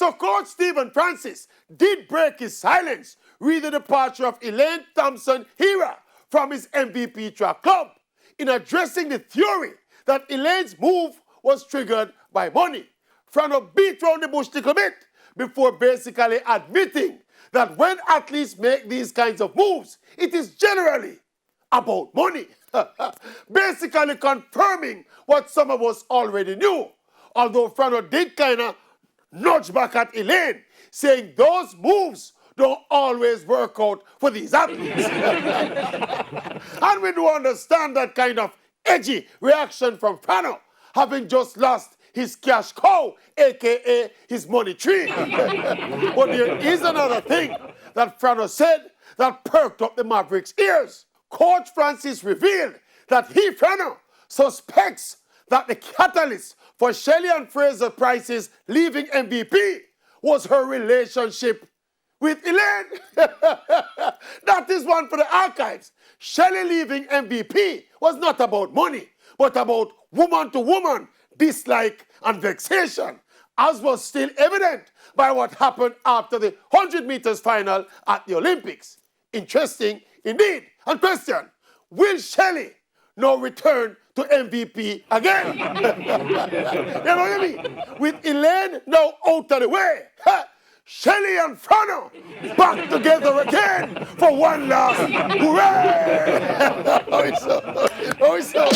So Coach Stephen Francis did break his silence with the departure of Elaine Thompson-Hira from his MVP track club in addressing the theory that Elaine's move was triggered by money. Frano beat round the bush a little bit before basically admitting that when athletes make these kinds of moves, it is generally about money. Basically confirming what some of us already knew. Although Frano did kind of nudge back at Elaine, saying those moves don't always work out for these athletes. And we do understand that kind of edgy reaction from Frano, having just lost his cash cow, a.k.a. his money tree. But there is another thing that Frano said that perked up the Mavericks' ears. Coach Francis revealed that he, Frano, suspects that the catalyst for Shelly and Fraser Price's leaving MVP was her relationship with Elaine. That is one for the archives. Shelly leaving MVP was not about money, but about woman-to-woman dislike and vexation, as was still evident by what happened after the 100 meters final at the Olympics. Interesting indeed. And question, will Shelly now return to MVP again? You know what I mean? With Elaine now out of the way, Shelly and Frano back together again for one last hooray! Oh, it's so.